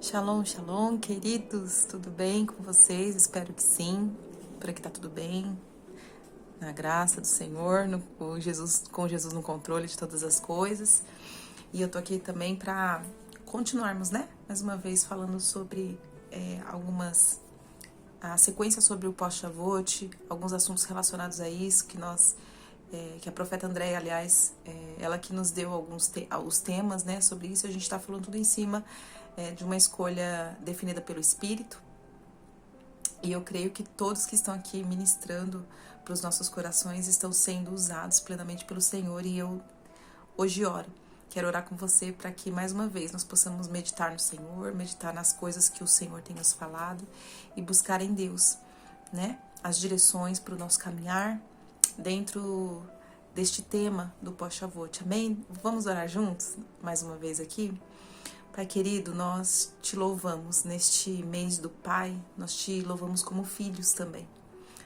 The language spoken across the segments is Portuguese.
Shalom, shalom, queridos, tudo bem com vocês? Espero que sim, por aqui tá tudo bem, na graça do Senhor, com Jesus no controle de todas as coisas. E eu tô aqui também para continuarmos, né? Mais uma vez falando sobre a sequência sobre o pós-Shavuot, alguns assuntos relacionados a isso que a profeta Andréia, aliás, ela que nos deu os temas, né, sobre isso. A gente está falando tudo em cima de uma escolha definida pelo Espírito. E eu creio que todos que estão aqui ministrando para os nossos corações estão sendo usados plenamente pelo Senhor. E eu hoje quero orar com você para que mais uma vez nós possamos meditar no Senhor, meditar nas coisas que o Senhor tem nos falado e buscar em Deus, né, as direções para o nosso caminhar dentro deste tema do pós-Shavuot. Amém? Vamos orar juntos mais uma vez aqui? Pai querido, nós te louvamos neste mês do Pai, nós te louvamos como filhos também.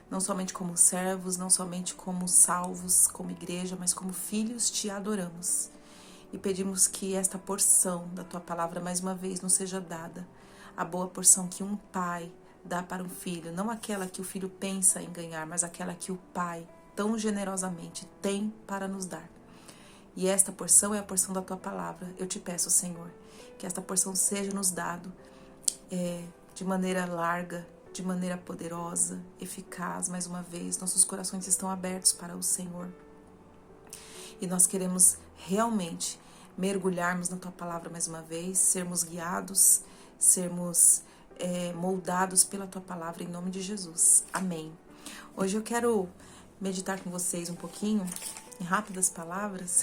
Não somente como servos, não somente como salvos, como igreja, mas como filhos te adoramos. E pedimos que esta porção da tua palavra mais uma vez nos seja dada. A boa porção que um pai dá para um filho, não aquela que o filho pensa em ganhar, mas aquela que o pai tão generosamente tem para nos dar. E esta porção é a porção da tua palavra. Eu te peço, Senhor, que esta porção seja nos dado de maneira larga, de maneira poderosa, eficaz. Mais uma vez, nossos corações estão abertos para o Senhor. E nós queremos realmente mergulharmos na tua palavra mais uma vez, sermos guiados, sermos moldados pela tua palavra em nome de Jesus. Amém. Hoje eu quero meditar com vocês um pouquinho, em rápidas palavras,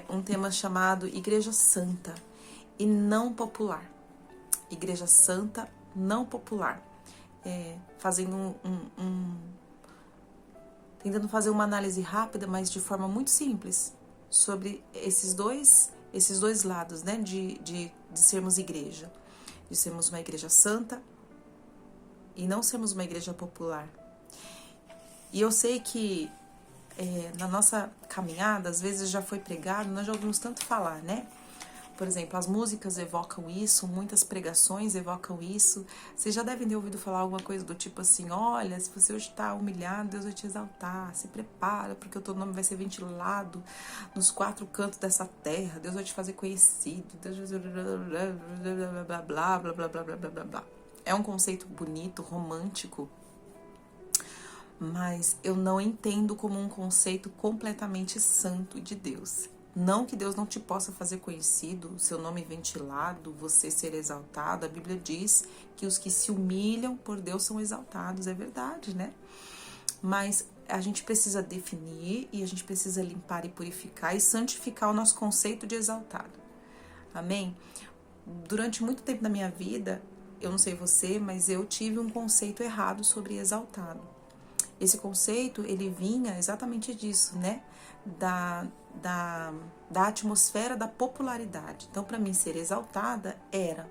um tema chamado Igreja Santa e não popular. Igreja Santa, não popular. Fazendo tentando fazer uma análise rápida, mas de forma muito simples, sobre esses dois lados, né, de sermos igreja. De sermos uma igreja santa e não sermos uma igreja popular. E eu sei que na nossa caminhada, às vezes já foi pregado, nós já ouvimos tanto falar, né? Por exemplo, as músicas evocam isso, muitas pregações evocam isso. Vocês já devem ter ouvido falar alguma coisa do tipo assim: olha, se você hoje está humilhado, Deus vai te exaltar, se prepara, porque o teu nome vai ser ventilado nos 4 cantos dessa terra, Deus vai te fazer conhecido, Deus vai blá blá blá blá blá blá blá blá blá blá. É um conceito bonito, romântico, mas eu não entendo como um conceito completamente santo de Deus. Não que Deus não te possa fazer conhecido, seu nome ventilado, você ser exaltado. A Bíblia diz que os que se humilham por Deus são exaltados, é verdade, né? Mas a gente precisa definir e a gente precisa limpar e purificar e santificar o nosso conceito de exaltado. Amém? Durante muito tempo da minha vida, eu não sei você, mas eu tive um conceito errado sobre exaltado. Esse conceito, ele vinha exatamente disso, né? Da atmosfera da popularidade. Então, para mim, ser exaltada era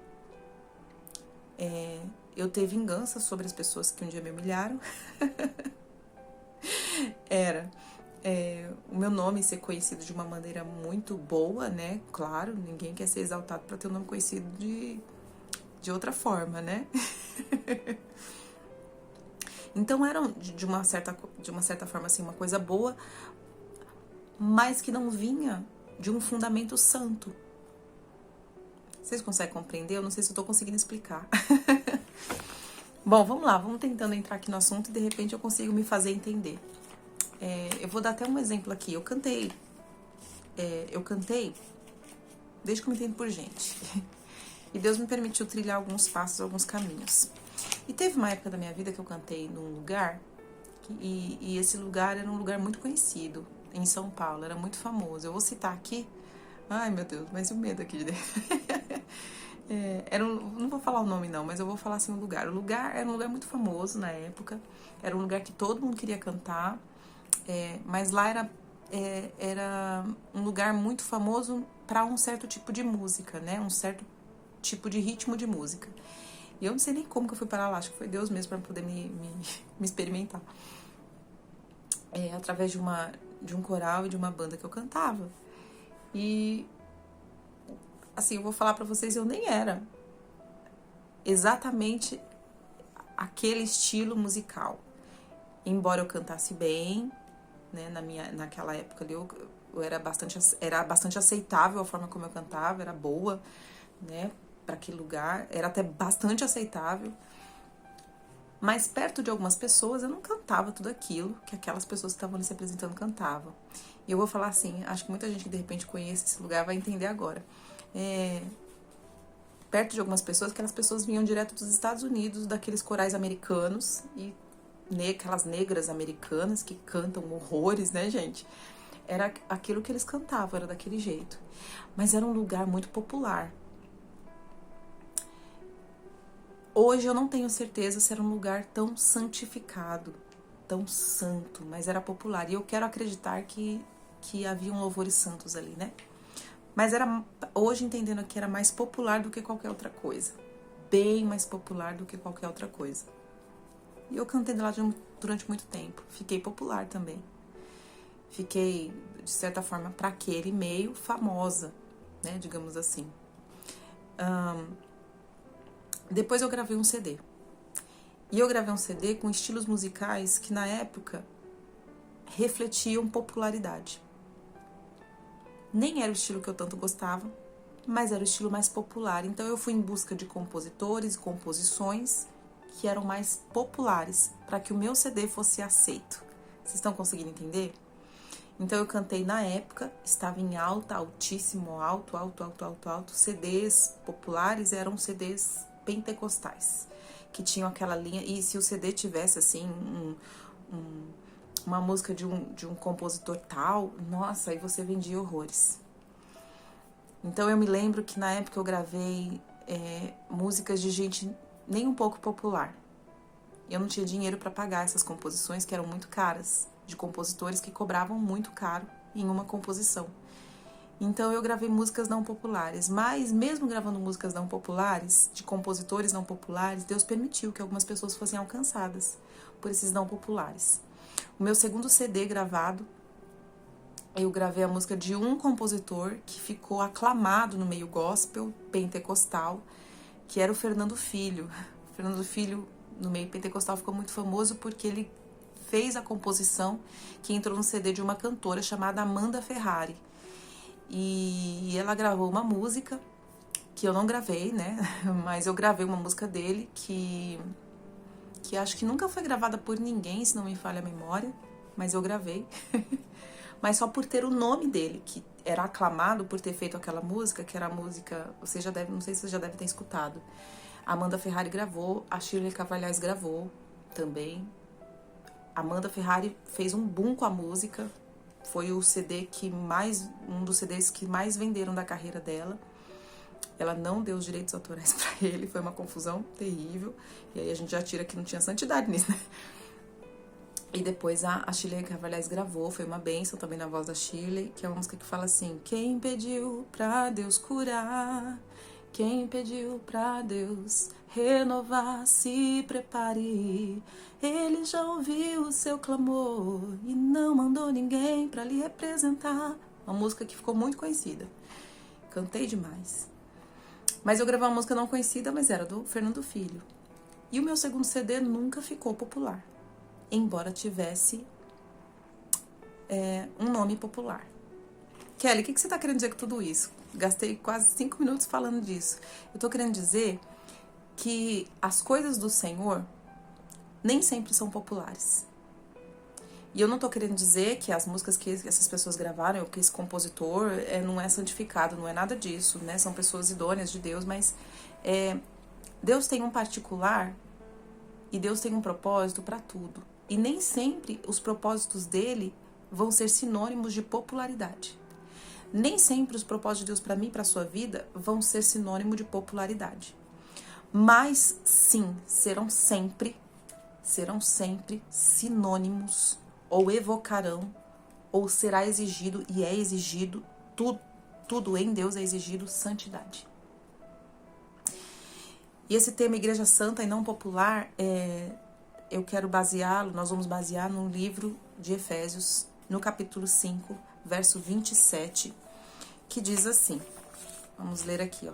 eu ter vingança sobre as pessoas que um dia me humilharam. Era o meu nome ser conhecido de uma maneira muito boa, né? Claro, ninguém quer ser exaltado para ter o nome conhecido de outra forma, né? Então era de uma certa forma assim, uma coisa boa, mas que não vinha de um fundamento santo. Vocês conseguem compreender? Eu não sei se eu tô conseguindo explicar. Bom, vamos lá, vamos tentando entrar aqui no assunto e de repente eu consigo me fazer entender. Eu vou dar até um exemplo aqui. Eu cantei desde que eu me entendo por gente. E Deus me permitiu trilhar alguns passos, alguns caminhos. E teve uma época da minha vida que eu cantei num lugar, e esse lugar era um lugar muito conhecido, em São Paulo, era muito famoso. Eu vou citar aqui, ai meu Deus, mas o medo aqui de dentro. Não vou falar o nome não, mas eu vou falar assim o lugar. O lugar era um lugar muito famoso na época, era um lugar que todo mundo queria cantar, mas lá era um lugar muito famoso para um certo tipo de música, né? Um certo tipo de ritmo de música. E eu não sei nem como que eu fui parar lá, acho que foi Deus mesmo para poder me experimentar. Através de um coral e de uma banda que eu cantava. E assim, eu vou falar pra vocês, eu nem era exatamente aquele estilo musical. Embora eu cantasse bem, né, naquela época ali, eu era bastante aceitável a forma como eu cantava, era boa, né, para aquele lugar, era até bastante aceitável. Mas perto de algumas pessoas eu não cantava tudo aquilo que aquelas pessoas que estavam ali se apresentando cantavam. E eu vou falar assim, acho que muita gente que de repente conhece esse lugar vai entender agora. Perto de algumas pessoas, aquelas pessoas vinham direto dos Estados Unidos, daqueles corais americanos, e aquelas negras americanas que cantam horrores, né, gente? Era aquilo que eles cantavam, era daquele jeito. Mas era um lugar muito popular. Hoje eu não tenho certeza se era um lugar tão santificado, tão santo, mas era popular. E eu quero acreditar que haviam louvores santos ali, né? Mas era, hoje entendendo que era mais popular do que qualquer outra coisa. Bem mais popular do que qualquer outra coisa. E eu cantei lá durante muito tempo. Fiquei popular também. Fiquei, de certa forma, para aquele meio, famosa, né? Digamos assim. Depois eu gravei um CD. E eu gravei um CD com estilos musicais que, na época, refletiam popularidade. Nem era o estilo que eu tanto gostava, mas era o estilo mais popular. Então eu fui em busca de compositores e composições que eram mais populares, para que o meu CD fosse aceito. Vocês estão conseguindo entender? Então eu cantei na época, estava em alta, altíssimo, alto. CDs populares eram CDs pentecostais, que tinham aquela linha, e se o CD tivesse assim uma música de um compositor tal, nossa, aí você vendia horrores. Então eu me lembro que na época eu gravei músicas de gente nem um pouco popular. Eu não tinha dinheiro para pagar essas composições que eram muito caras, de compositores que cobravam muito caro em uma composição. Então eu gravei músicas não populares, mas mesmo gravando músicas não populares, de compositores não populares, Deus permitiu que algumas pessoas fossem alcançadas por esses não populares. O meu segundo CD gravado, eu gravei a música de um compositor que ficou aclamado no meio gospel pentecostal, que era o Fernando Filho. O Fernando Filho, no meio pentecostal, ficou muito famoso porque ele fez a composição que entrou no CD de uma cantora chamada Amanda Ferrari. E ela gravou uma música que eu não gravei, né? Mas eu gravei uma música dele que acho que nunca foi gravada por ninguém, se não me falha a memória, mas eu gravei. Mas só por ter o nome dele, que era aclamado por ter feito aquela música, que era a música, você já deve, não sei se você já deve ter escutado. A Amanda Ferrari gravou, a Shirley Cavalhais gravou também. A Amanda Ferrari fez um boom com a música. Foi o CD um dos CDs que mais venderam da carreira dela. Ela não deu os direitos autorais pra ele, foi uma confusão terrível. E aí a gente já tira que não tinha santidade nisso, né? E depois a Shirley Cavalhais gravou, foi uma bênção também na voz da Shirley, que é uma música que fala assim: quem pediu pra Deus curar, quem pediu pra Deus renovar, se prepare. Ele já ouviu o seu clamor e não mandou ninguém pra lhe representar. Uma música que ficou muito conhecida. Cantei demais. Mas eu gravei uma música não conhecida, mas era do Fernando Filho. E o meu segundo CD nunca ficou popular, embora tivesse um nome popular. Kelly, o que você tá querendo dizer com tudo isso? Gastei quase 5 minutos falando disso. Eu tô querendo dizer que as coisas do Senhor nem sempre são populares. E eu não tô querendo dizer que as músicas que essas pessoas gravaram, ou que esse compositor não é santificado, não é nada disso, né? São pessoas idôneas de Deus, mas Deus tem um particular e Deus tem um propósito para tudo. E nem sempre os propósitos dele vão ser sinônimos de popularidade. Nem sempre os propósitos de Deus para mim e para sua vida vão ser sinônimo de popularidade. Mas sim, serão sempre sinônimos, ou evocarão, ou será exigido, e é exigido, tudo em Deus é exigido santidade. E esse tema Igreja Santa e não popular, eu quero nós vamos basear no livro de Efésios, no capítulo 5, verso 27, que diz assim: Vamos ler aqui, ó.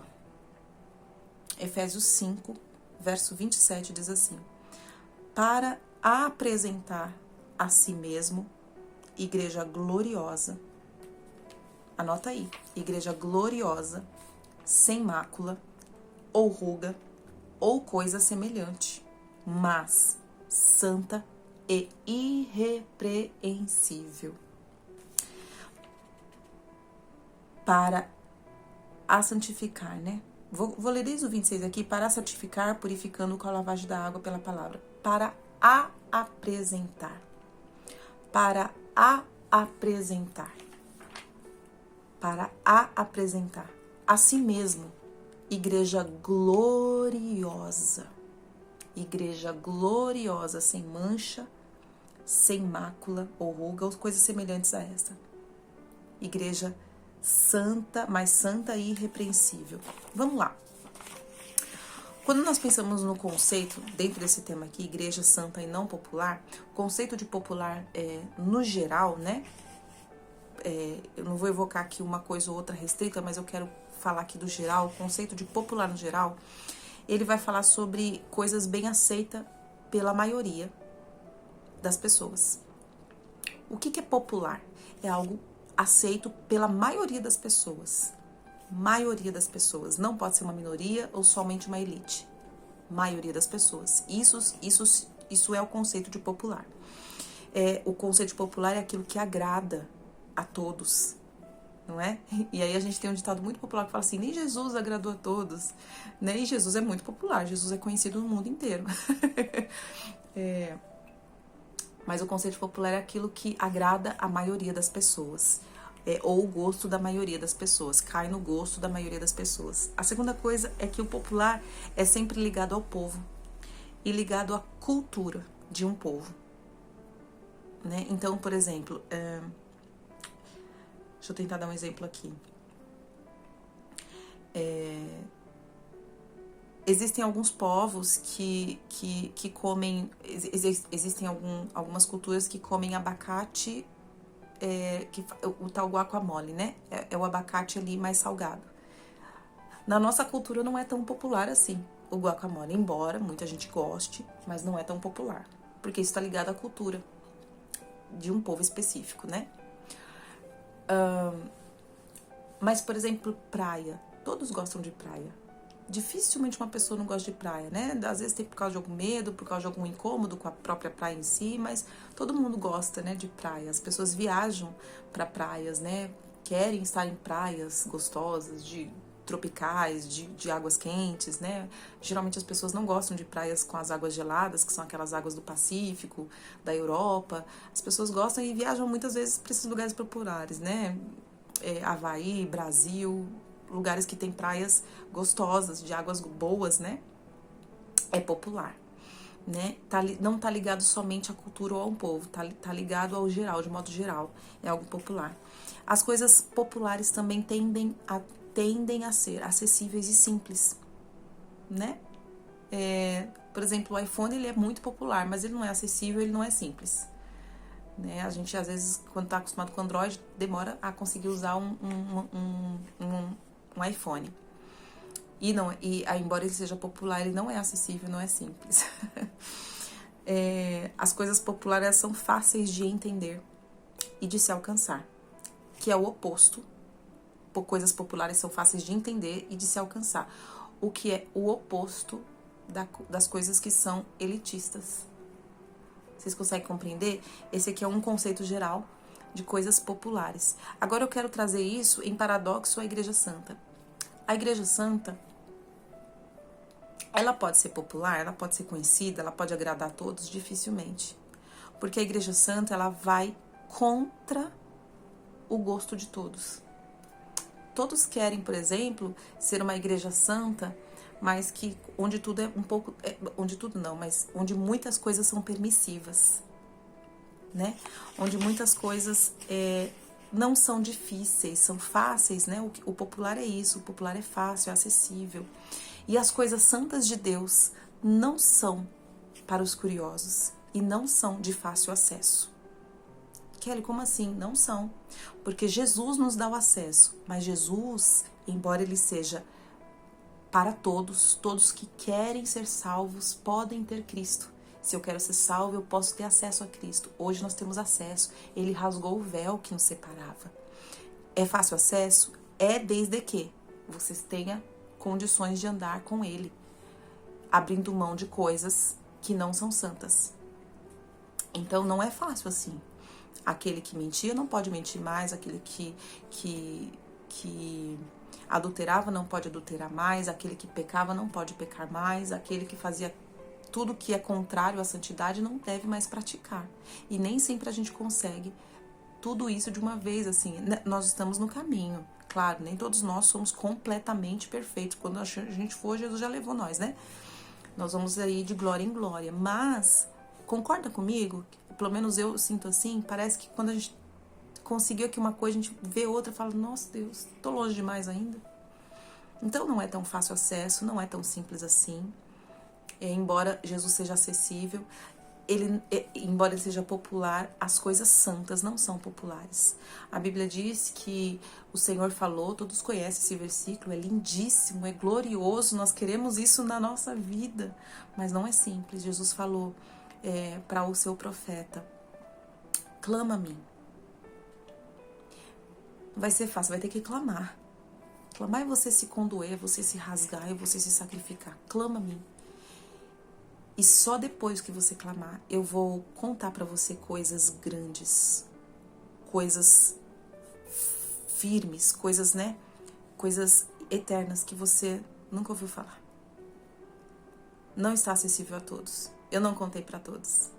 Efésios 5, verso 27 diz assim: para apresentar a si mesmo igreja gloriosa, anota aí, igreja gloriosa, sem mácula, ou ruga, ou coisa semelhante, mas santa e irrepreensível. Para a santificar, né? Vou ler desde o 26 aqui. Para santificar, purificando com a lavagem da água pela palavra. Para a apresentar. Para a apresentar. Para a apresentar a si mesmo, igreja gloriosa. Igreja gloriosa, sem mancha, sem mácula ou ruga, ou coisas semelhantes a esta. Igreja santa, mas santa e irrepreensível. Vamos lá. Quando nós pensamos no conceito, dentro desse tema aqui, igreja santa e não popular, o conceito de popular, no geral, né? Eu não vou evocar aqui uma coisa ou outra restrita, mas eu quero falar aqui do geral. O conceito de popular no geral, ele vai falar sobre coisas bem aceitas pela maioria das pessoas. O que é popular? É algo aceito pela maioria das pessoas. Maioria das pessoas. Não pode ser uma minoria ou somente uma elite. Maioria das pessoas. Isso é o conceito de popular. O conceito de popular é aquilo que agrada a todos, não é? E aí a gente tem um ditado muito popular que fala assim: nem Jesus agradou a todos, né? E Jesus é muito popular, Jesus é conhecido no mundo inteiro. Mas o conceito popular é aquilo que agrada a maioria das pessoas, ou o gosto da maioria das pessoas, cai no gosto da maioria das pessoas. A segunda coisa é que o popular é sempre ligado ao povo e ligado à cultura de um povo, né? Então, por exemplo, deixa eu tentar dar um exemplo aqui. Existem alguns povos que comem, existem algumas culturas que comem abacate, o tal guacamole, né? É o abacate ali mais salgado. Na nossa cultura não é tão popular assim o guacamole, embora muita gente goste, mas não é tão popular, porque isso está ligado à cultura de um povo específico, né? Mas, por exemplo, praia. Todos gostam de praia. Dificilmente uma pessoa não gosta de praia, né? Às vezes tem por causa de algum medo, por causa de algum incômodo com a própria praia em si, mas todo mundo gosta, né, de praia. As pessoas viajam para praias, né? Querem estar em praias gostosas, tropicais, de águas quentes, né? Geralmente as pessoas não gostam de praias com as águas geladas, que são aquelas águas do Pacífico, da Europa. As pessoas gostam e viajam muitas vezes para esses lugares populares, né? Havaí, Brasil, lugares que tem praias gostosas, de águas boas, né? É popular, né? Não tá ligado somente à cultura ou a um povo, tá ligado ao geral, de modo geral, é algo popular. As coisas populares também tendem a ser acessíveis e simples, né? Por exemplo, o iPhone, ele é muito popular, mas ele não é acessível, ele não é simples, né? A gente, às vezes, quando tá acostumado com Android, demora a conseguir usar um iPhone. Embora ele seja popular, ele não é acessível, não é simples. As coisas populares são fáceis de entender e de se alcançar, que é o oposto. Coisas populares são fáceis de entender e de se alcançar, o que é o oposto das coisas que são elitistas. Vocês conseguem compreender? Esse aqui é um conceito geral de coisas populares. Agora eu quero trazer isso em paradoxo à Igreja Santa. A Igreja Santa, ela pode ser popular, ela pode ser conhecida, ela pode agradar a todos? Dificilmente. Porque a Igreja Santa, ela vai contra o gosto de todos. Todos querem, por exemplo, ser uma igreja santa, mas onde tudo é um pouco... onde tudo não, mas onde muitas coisas são permissivas, né? Onde muitas coisas não são difíceis, são fáceis, né? O popular é isso, o popular é fácil, é acessível. E as coisas santas de Deus não são para os curiosos e não são de fácil acesso. Kelly, como assim? Não são. Porque Jesus nos dá o acesso, mas Jesus embora ele seja para todos, todos que querem ser salvos podem ter Cristo. Se eu quero ser salvo, eu posso ter acesso a Cristo. Hoje nós temos acesso. Ele rasgou o véu que nos separava. É fácil acesso? É, desde que vocês tenham condições de andar com Ele, abrindo mão de coisas que não são santas. Então não é fácil assim. Aquele que mentia não pode mentir mais, aquele que adulterava não pode adulterar mais, aquele que pecava não pode pecar mais, aquele que fazia tudo que é contrário à santidade não deve mais praticar. E nem sempre a gente consegue tudo isso de uma vez, assim. Nós estamos no caminho. Claro, nem todos nós somos completamente perfeitos. Quando a gente for, Jesus já levou nós, né? Nós vamos aí de glória em glória. Mas, concorda comigo? Pelo menos eu sinto assim, parece que quando a gente conseguiu aqui uma coisa, a gente vê outra e fala, nossa Deus, tô longe demais ainda. Então não é tão fácil acesso, não é tão simples assim. Embora Jesus seja acessível, embora ele seja popular, as coisas santas não são populares. A Bíblia diz que o Senhor falou, todos conhecem esse versículo, é lindíssimo, é glorioso, nós queremos isso na nossa vida, mas não é simples. Jesus falou para o seu profeta, clama a mim. Vai ser fácil, vai ter que clamar. Clamar é você se condoer, é você se rasgar, é você se sacrificar. Clama a mim. E só depois que você clamar, eu vou contar para você coisas grandes, coisas firmes, coisas, né? Coisas eternas que você nunca ouviu falar. Não está acessível a todos. Eu não contei para todos.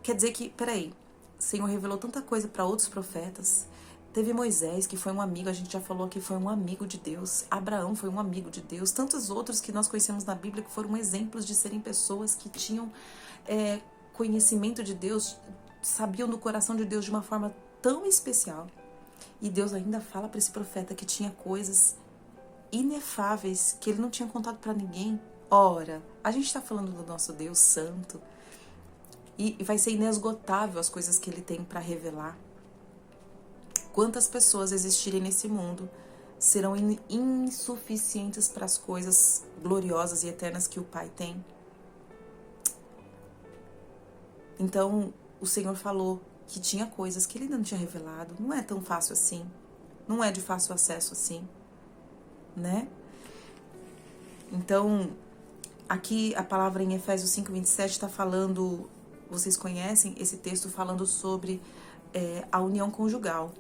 Quer dizer que, peraí, o Senhor revelou tanta coisa para outros profetas. Teve Moisés, que foi um amigo, a gente já falou que foi um amigo de Deus. Abraão foi um amigo de Deus. Tantos outros que nós conhecemos na Bíblia que foram exemplos de serem pessoas que tinham conhecimento de Deus, sabiam do coração de Deus de uma forma tão especial. E Deus ainda fala para esse profeta que tinha coisas inefáveis que ele não tinha contado para ninguém. Ora, a gente está falando do nosso Deus santo e vai ser inesgotável as coisas que ele tem para revelar. Quantas pessoas existirem nesse mundo serão insuficientes para as coisas gloriosas e eternas que o Pai tem? Então, o Senhor falou que tinha coisas que ele ainda não tinha revelado. Não é tão fácil assim. Não é de fácil acesso assim, né? Então, aqui a palavra em Efésios 5:27 está falando, vocês conhecem esse texto falando sobre a união conjugal,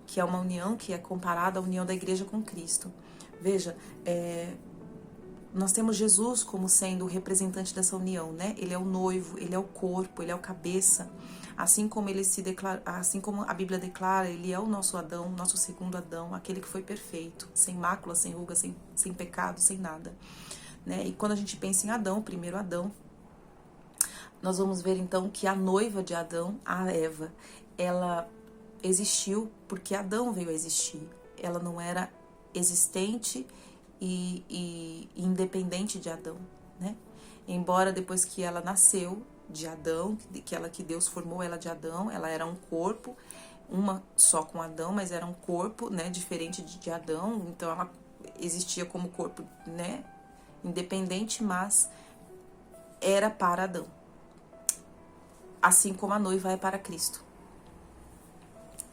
que é uma união que é comparada à união da igreja com Cristo. Veja, nós temos Jesus como sendo o representante dessa união, né? Ele é o noivo, ele é o corpo, ele é o cabeça. Assim como assim como a Bíblia declara, ele é o nosso Adão, nosso segundo Adão, aquele que foi perfeito, sem mácula, sem ruga, sem pecado, sem nada, né? E quando a gente pensa em Adão, o primeiro Adão, nós vamos ver então que a noiva de Adão, a Eva, ela existiu porque Adão veio a existir. Ela não era existente e independente de Adão, né? Embora depois que ela nasceu de Adão, que Deus formou ela de Adão, ela era um corpo, uma só com Adão, mas era um corpo, né, diferente de Adão, então ela existia como corpo, né, independente, mas era para Adão. Assim como a noiva é para Cristo.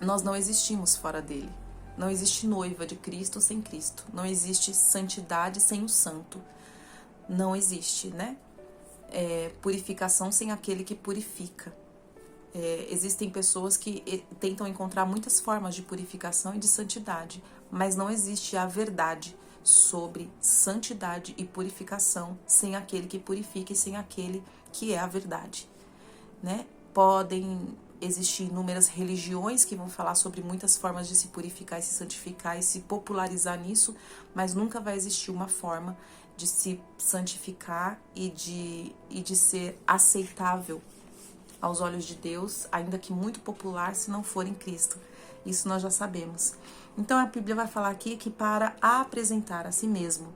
Nós não existimos fora dele. Não existe noiva de Cristo sem Cristo. Não existe santidade sem o santo. Não existe, né? Purificação sem aquele que purifica. Existem pessoas que tentam encontrar muitas formas de purificação e de santidade, mas não existe a verdade sobre santidade e purificação sem aquele que purifica e sem aquele que é a verdade, né? Podem existir inúmeras religiões que vão falar sobre muitas formas de se purificar e se santificar e se popularizar nisso, mas nunca vai existir uma forma de se santificar e de ser aceitável aos olhos de Deus, ainda que muito popular, se não for em Cristo. Isso nós já sabemos. Então a Bíblia vai falar aqui que para apresentar a si mesmo,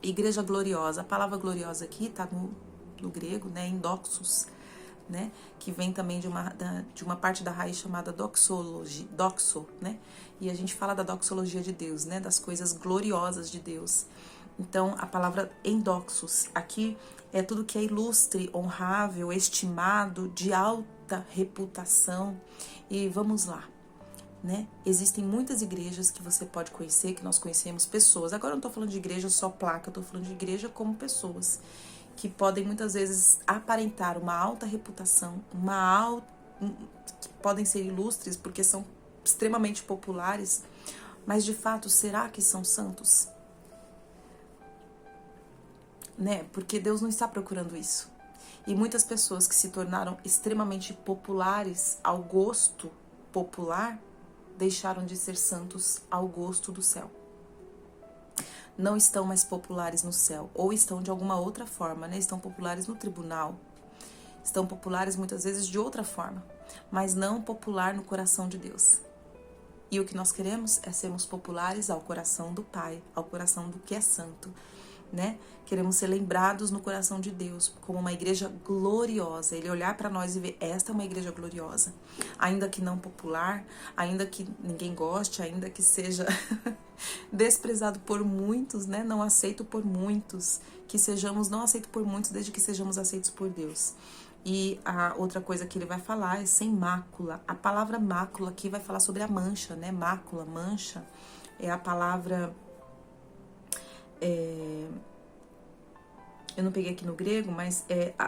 igreja gloriosa, a palavra gloriosa aqui está no grego, né, endoxos, né? Que vem também de uma parte da raiz chamada doxologia, doxo, né? E a gente fala da doxologia de Deus, né? Das coisas gloriosas de Deus. Então, a palavra endoxos aqui é tudo que é ilustre, honrável, estimado, de alta reputação. E vamos lá, né? Existem muitas igrejas que você pode conhecer, que nós conhecemos pessoas. Agora eu não tô falando de igreja só placa, eu tô falando de igreja como pessoas que podem muitas vezes aparentar uma alta reputação, que podem ser ilustres porque são extremamente populares, mas de fato, será que são santos? Né? Porque Deus não está procurando isso. E muitas pessoas que se tornaram extremamente populares ao gosto popular, deixaram de ser santos ao gosto do céu. Não estão mais populares no céu, ou estão de alguma outra forma, né? Estão populares no tribunal, estão populares muitas vezes de outra forma, mas não popular no coração de Deus. E o que nós queremos é sermos populares ao coração do Pai, ao coração do que é santo, né? Queremos ser lembrados no coração de Deus como uma igreja gloriosa. Ele olhar para nós e ver, esta é uma igreja gloriosa. Ainda que não popular, ainda que ninguém goste, ainda que seja desprezado por muitos, né? Não aceito por muitos. Que sejamos não aceitos por muitos, desde que sejamos aceitos por Deus. E a outra coisa que ele vai falar é sem mácula. A palavra mácula aqui vai falar sobre a mancha, né? Mácula, mancha, é a palavra... eu não peguei aqui no grego, mas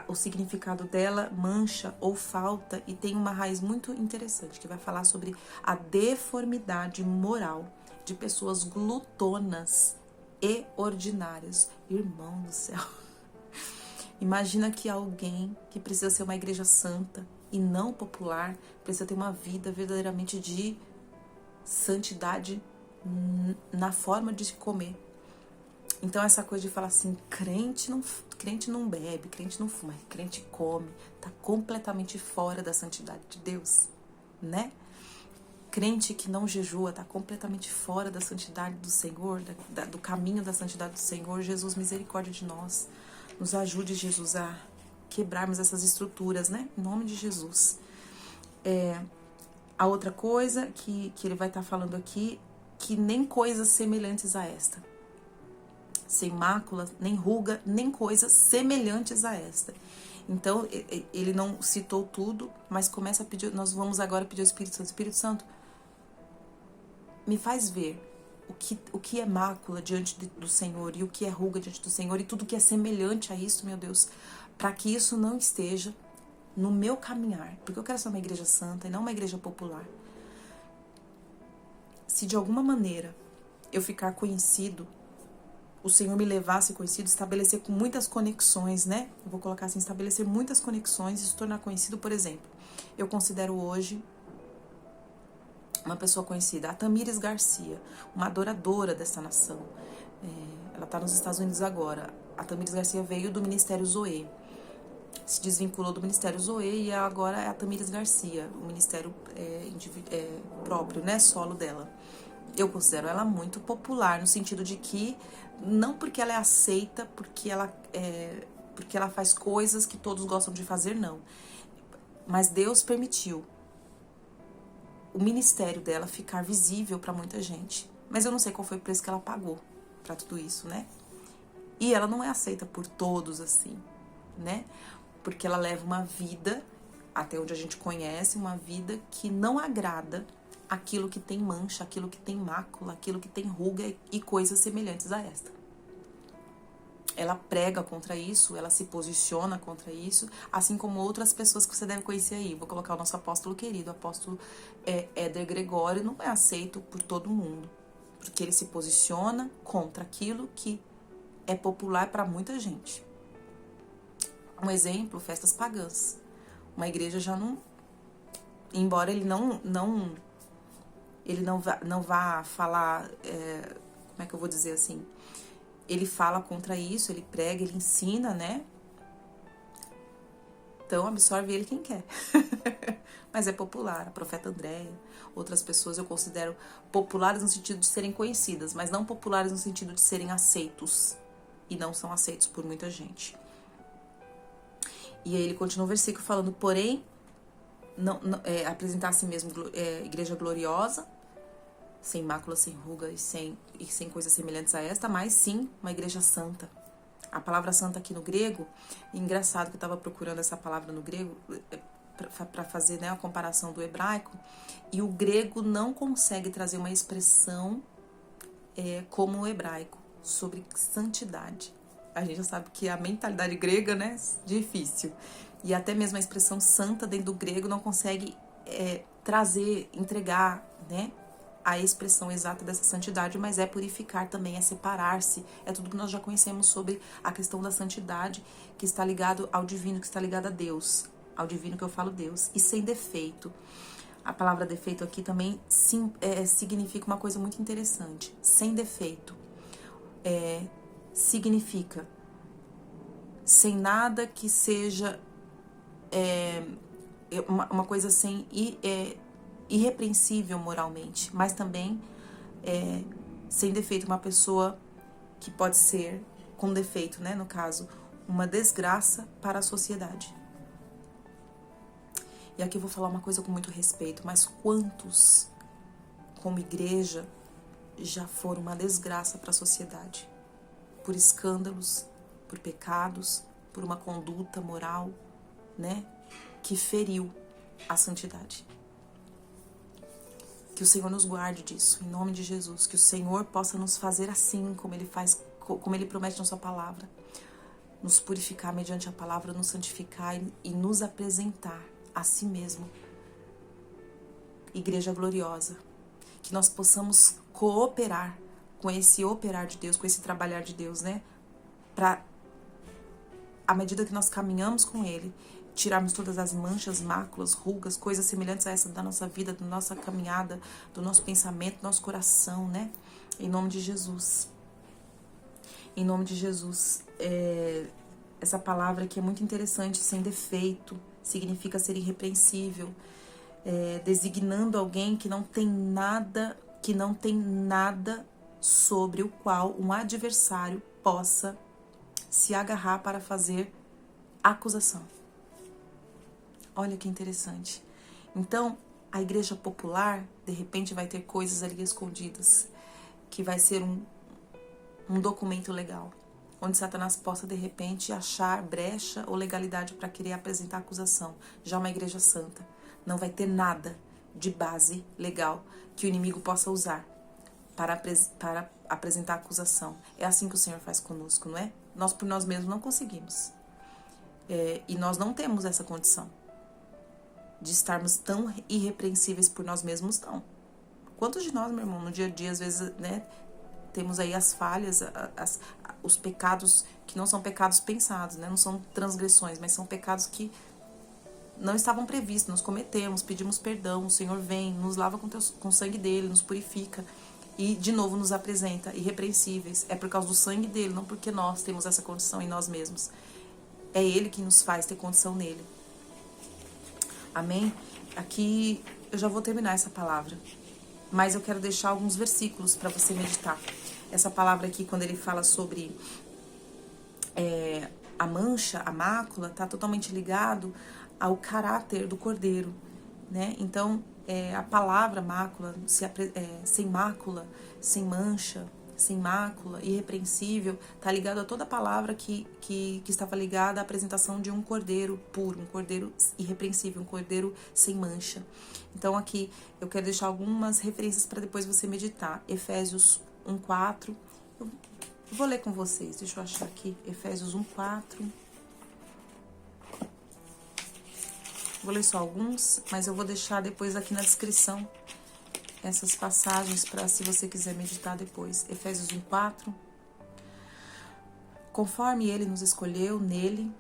o significado dela, mancha ou falta, e tem uma raiz muito interessante, que vai falar sobre a deformidade moral de pessoas glutonas e ordinárias. Irmão do céu, imagina que alguém que precisa ser uma igreja santa e não popular, precisa ter uma vida verdadeiramente de santidade na forma de comer. Então essa coisa de falar assim, crente não bebe, crente não fuma, crente come, tá completamente fora da santidade de Deus, né? Crente que não jejua tá completamente fora da santidade do Senhor, do caminho da santidade do Senhor. Jesus, misericórdia de nós, nos ajude, Jesus, a quebrarmos essas estruturas, né? Em nome de Jesus. A outra coisa que ele vai estar falando aqui, que nem coisas semelhantes a esta. Sem mácula, nem ruga, nem coisas semelhantes a esta. Então, ele não citou tudo, mas começa a pedir, nós vamos agora pedir ao Espírito Santo. Espírito Santo, me faz ver o que é mácula diante do Senhor e o que é ruga diante do Senhor e tudo que é semelhante a isso, meu Deus, para que isso não esteja no meu caminhar, porque eu quero ser uma igreja santa e não uma igreja popular. Se de alguma maneira eu ficar conhecido, o Senhor me levar a ser conhecido, estabelecer com muitas conexões, né? Eu vou colocar assim, estabelecer muitas conexões e se tornar conhecido, por exemplo. Eu considero hoje uma pessoa conhecida, a Tamires Garcia, uma adoradora dessa nação. Ela está nos Estados Unidos agora. A Tamires Garcia veio do Ministério Zoe. Se desvinculou do Ministério Zoe e agora é a Tamires Garcia, o ministério próprio, né? Solo dela. Eu considero ela muito popular, no sentido de que, não porque ela é aceita, porque ela faz coisas que todos gostam de fazer, não. Mas Deus permitiu o ministério dela ficar visível para muita gente. Mas eu não sei qual foi o preço que ela pagou para tudo isso, né? E ela não é aceita por todos assim, né? Porque ela leva uma vida, até onde a gente conhece, uma vida que não agrada aquilo que tem mancha, aquilo que tem mácula, aquilo que tem ruga e coisas semelhantes a esta. Ela prega contra isso, ela se posiciona contra isso, assim como outras pessoas que você deve conhecer aí. Vou colocar o nosso apóstolo querido, o apóstolo Éder Gregório, não é aceito por todo mundo, porque ele se posiciona contra aquilo que é popular para muita gente. Um exemplo, festas pagãs. Uma igreja já não... Embora ele não vá falar, como é que eu vou dizer assim? Ele fala contra isso, ele prega, ele ensina, né? Então absorve ele quem quer. Mas é popular, a profeta Andréia, outras pessoas eu considero populares no sentido de serem conhecidas, mas não populares no sentido de serem aceitos. E não são aceitos por muita gente. E aí ele continua o versículo falando, porém, apresentar a si mesmo igreja gloriosa, sem mácula, sem ruga e sem coisas semelhantes a esta, mas sim uma igreja santa. A palavra santa aqui no grego, engraçado que eu estava procurando essa palavra no grego para fazer, né, a comparação do hebraico, e o grego não consegue trazer uma expressão como o hebraico sobre santidade. A gente já sabe que a mentalidade grega, né, difícil. E até mesmo a expressão santa dentro do grego não consegue trazer, entregar, né, a expressão exata dessa santidade, mas é purificar também, é separar-se, é tudo que nós já conhecemos sobre a questão da santidade, que está ligado ao divino, que está ligado a Deus, ao divino que eu falo Deus, e sem defeito. A palavra defeito aqui também significa uma coisa muito interessante. Sem defeito significa sem nada que seja uma coisa sem irrepreensível moralmente, mas também sem defeito, uma pessoa que pode ser com defeito, né, no caso, uma desgraça para a sociedade. E aqui eu vou falar uma coisa com muito respeito, mas quantos, como igreja, já foram uma desgraça para a sociedade? Por escândalos, por pecados, por uma conduta moral, né, que feriu a santidade. Que o Senhor nos guarde disso, em nome de Jesus. Que o Senhor possa nos fazer assim, como Ele faz, como Ele promete na sua palavra. Nos purificar mediante a palavra, nos santificar e nos apresentar a si mesmo. Igreja gloriosa. Que nós possamos cooperar com esse operar de Deus, com esse trabalhar de Deus, né? Para, à medida que nós caminhamos com Ele, tirarmos todas as manchas, máculas, rugas, coisas semelhantes a essa da nossa vida, da nossa caminhada, do nosso pensamento, do nosso coração, né? Em nome de Jesus. Em nome de Jesus. Essa palavra aqui é muito interessante, sem defeito, significa ser irrepreensível, designando alguém que não tem nada sobre o qual um adversário possa se agarrar para fazer acusação. Olha que interessante. Então, a igreja popular, de repente, vai ter coisas ali escondidas, que vai ser um documento legal, onde Satanás possa, de repente, achar brecha ou legalidade para querer apresentar acusação. Já uma igreja santa não vai ter nada de base legal que o inimigo possa usar para apresentar acusação. É assim que o Senhor faz conosco, não é? Nós por nós mesmos não conseguimos. E nós não temos essa condição de estarmos tão irrepreensíveis por nós mesmos, não. Quantos de nós, meu irmão, no dia a dia, às vezes, né, temos aí as falhas, os pecados que não são pecados pensados, né, não são transgressões, mas são pecados que não estavam previstos, nós cometemos, pedimos perdão, o Senhor vem, nos lava com o sangue dele, nos purifica e de novo nos apresenta irrepreensíveis. É por causa do sangue dele, não porque nós temos essa condição em nós mesmos. É ele que nos faz ter condição nele. Amém? Aqui eu já vou terminar essa palavra, mas eu quero deixar alguns versículos para você meditar. Essa palavra aqui, quando ele fala sobre a mancha, a mácula, está totalmente ligado ao caráter do cordeiro, né? Então, a palavra mácula, sem mácula, sem mancha, sem mácula, irrepreensível, está ligado a toda palavra que estava ligada à apresentação de um cordeiro puro, um cordeiro irrepreensível, um cordeiro sem mancha. Então aqui eu quero deixar algumas referências para depois você meditar. Efésios 1:4. Eu vou ler com vocês, deixa eu achar aqui. Efésios 1:4. Vou ler só alguns, mas eu vou deixar depois aqui na descrição essas passagens para se você quiser meditar depois. Efésios 1:4. Conforme ele nos escolheu nele,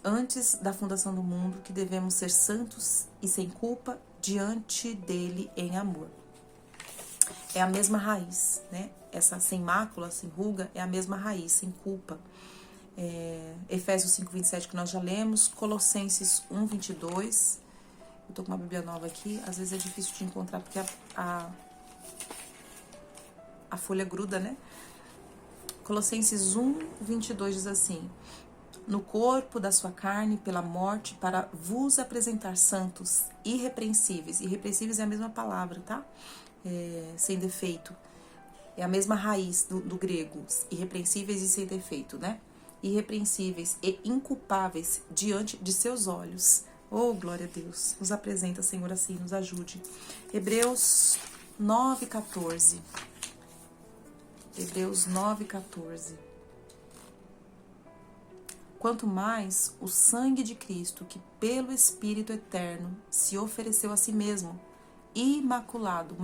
antes da fundação do mundo, que devemos ser santos e sem culpa diante dele em amor. É a mesma raiz, né? Essa sem mácula, sem ruga, é a mesma raiz, sem culpa. Efésios 5:27 que nós já lemos, Colossenses 1:22. Eu tô com uma Bíblia nova aqui, às vezes é difícil de encontrar porque a folha gruda, né? Colossenses 1:22 diz assim: no corpo da sua carne pela morte, para vos apresentar santos, irrepreensíveis. Irrepreensíveis é a mesma palavra, tá? Sem defeito. É a mesma raiz do grego, irrepreensíveis e sem defeito, né? Irrepreensíveis e inculpáveis diante de seus olhos. Oh, glória a Deus. Nos apresenta, Senhor, assim, nos ajude. Hebreus 9:14. Hebreus 9:14. Quanto mais o sangue de Cristo, que pelo Espírito Eterno se ofereceu a si mesmo, imaculado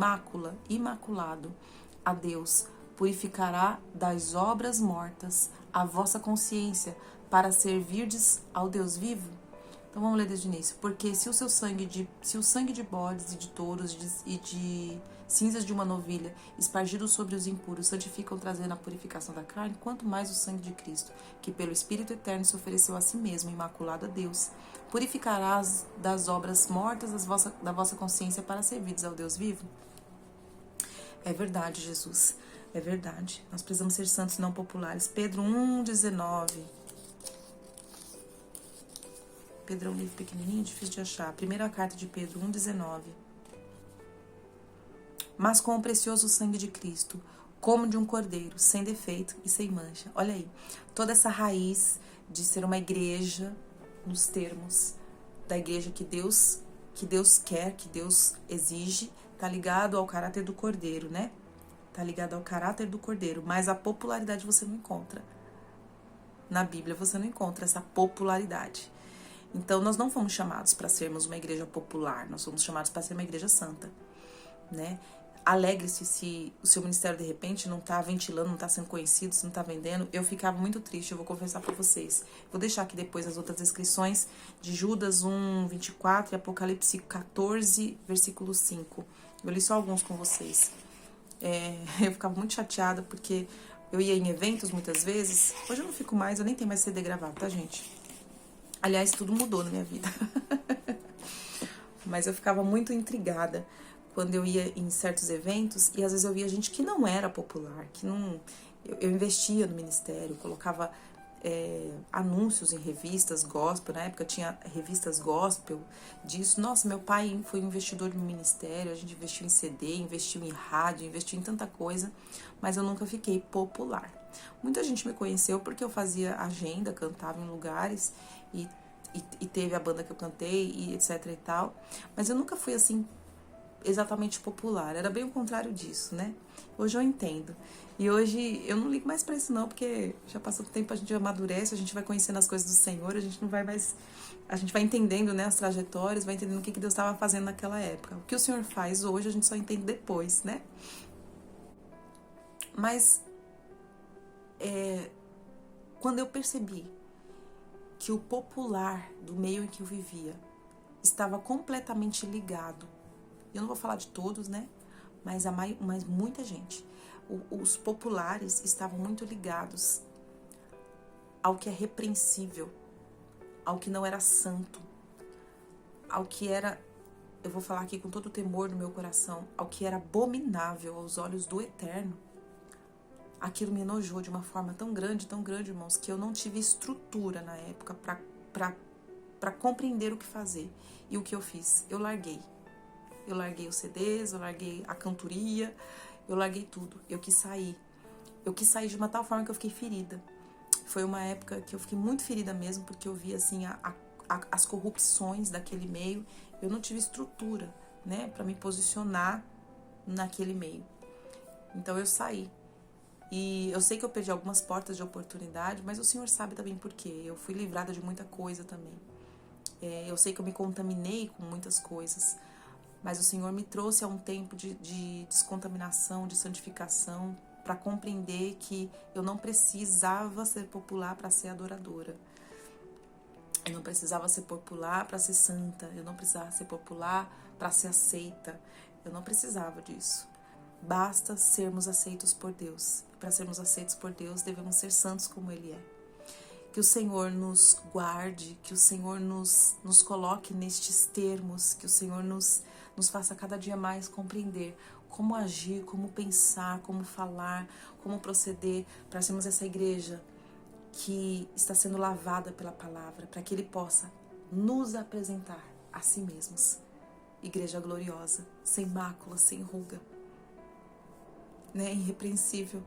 a Deus, purificará das obras mortas a vossa consciência, para servirdes ao Deus vivo. Então vamos ler desde o início. Porque se o sangue de bodes e de touros e de cinzas de uma novilha espargidos sobre os impuros santificam, trazendo a purificação da carne, quanto mais o sangue de Cristo, que pelo Espírito Eterno se ofereceu a si mesmo, imaculado a Deus, purificará das obras mortas da vossa consciência, para servirdes ao Deus vivo. É verdade, Jesus. É verdade. Nós precisamos ser santos e não populares. Pedro 1:19. Pedro é um livro pequenininho, difícil de achar. Primeira carta de Pedro 1:19. Mas com o precioso sangue de Cristo, como de um cordeiro, sem defeito e sem mancha. Olha aí, toda essa raiz de ser uma igreja, nos termos da igreja que Deus quer, que Deus exige, tá ligado ao caráter do cordeiro, né? Tá ligado ao caráter do cordeiro, mas a popularidade você não encontra. Na Bíblia você não encontra essa popularidade. Então nós não fomos chamados para sermos uma igreja popular, nós fomos chamados para ser uma igreja santa, né? Alegre-se se o seu ministério de repente não tá ventilando, não tá sendo conhecido, se não tá vendendo. Eu ficava muito triste, eu vou confessar para vocês. Vou deixar aqui depois as outras descrições de Judas 1:24 e Apocalipse 14, versículo 5. Eu li só alguns com vocês. Eu ficava muito chateada porque eu ia em eventos muitas vezes. Hoje eu não fico mais, eu nem tenho mais CD gravado, tá, gente? Aliás, tudo mudou na minha vida. Mas eu ficava muito intrigada quando eu ia em certos eventos e às vezes eu via gente que não era popular, que não... Eu investia no ministério, colocava anúncios em revistas gospel, na época tinha revistas gospel disso. Nossa, meu pai foi um investidor no ministério, a gente investiu em CD, investiu em rádio, investiu em tanta coisa, mas eu nunca fiquei popular. Muita gente me conheceu porque eu fazia agenda, cantava em lugares e teve a banda que eu cantei e etc e tal, mas eu nunca fui assim exatamente popular, era bem o contrário disso, né? Hoje eu entendo. E hoje eu não ligo mais pra isso não, porque já passou o tempo, a gente amadurece, a gente vai conhecendo as coisas do Senhor, a gente não vai mais... A gente vai entendendo, né, as trajetórias, vai entendendo o que Deus estava fazendo naquela época. O que o Senhor faz hoje, a gente só entende depois, né? Mas quando eu percebi que o popular do meio em que eu vivia estava completamente ligado, eu não vou falar de todos, né? Mas muita gente. Os populares estavam muito ligados ao que é repreensível, ao que não era santo, ao que era, eu vou falar aqui com todo o temor no meu coração, ao que era abominável aos olhos do Eterno. Aquilo me enojou de uma forma tão grande, irmãos, que eu não tive estrutura na época para compreender o que fazer. E o que eu fiz? Eu larguei. Eu larguei os CDs, eu larguei a cantoria, eu larguei tudo. Eu quis sair. Eu quis sair de uma tal forma que eu fiquei ferida. Foi uma época que eu fiquei muito ferida mesmo, porque eu vi assim as corrupções daquele meio. Eu não tive estrutura, né, para me posicionar naquele meio. Então eu saí. E eu sei que eu perdi algumas portas de oportunidade, mas o Senhor sabe também por quê. Eu fui livrada de muita coisa também. Eu sei que eu me contaminei com muitas coisas, mas o Senhor me trouxe a um tempo de descontaminação, de santificação, para compreender que eu não precisava ser popular para ser adoradora. Eu não precisava ser popular para ser santa. Eu não precisava ser popular para ser aceita. Eu não precisava disso. Basta sermos aceitos por Deus. Para sermos aceitos por Deus, devemos ser santos como Ele é. Que o Senhor nos guarde, que o Senhor nos coloque nestes termos, que o Senhor nos faça cada dia mais compreender como agir, como pensar, como falar, como proceder, para sermos essa igreja que está sendo lavada pela palavra, para que Ele possa nos apresentar a si mesmos. Igreja gloriosa, sem mácula, sem ruga, né? Irrepreensível,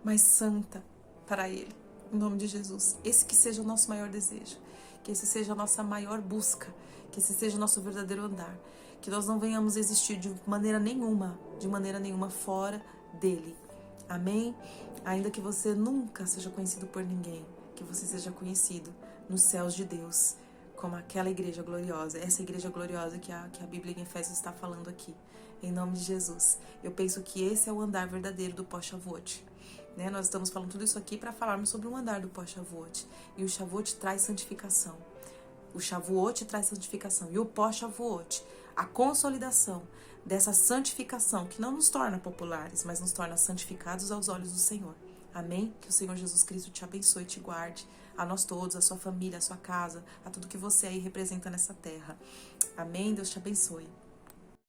mas santa para Ele. Em nome de Jesus. Esse que seja o nosso maior desejo. Que esse seja a nossa maior busca. Que esse seja o nosso verdadeiro andar. Que nós não venhamos existir de maneira nenhuma fora dele. Amém? Ainda que você nunca seja conhecido por ninguém, que você seja conhecido nos céus de Deus, como aquela igreja gloriosa, essa igreja gloriosa que a Bíblia em Efésios está falando aqui. Em nome de Jesus. Eu penso que esse é o andar verdadeiro do pós-Shavuot. Né? Nós estamos falando tudo isso aqui para falarmos sobre o andar do pós-Shavuot. E o Shavuot traz santificação. O Shavuot traz santificação. E o pós-Shavuot, a consolidação dessa santificação, que não nos torna populares, mas nos torna santificados aos olhos do Senhor. Amém? Que o Senhor Jesus Cristo te abençoe e te guarde. A nós todos, a sua família, a sua casa, a tudo que você aí representa nessa terra. Amém? Deus te abençoe.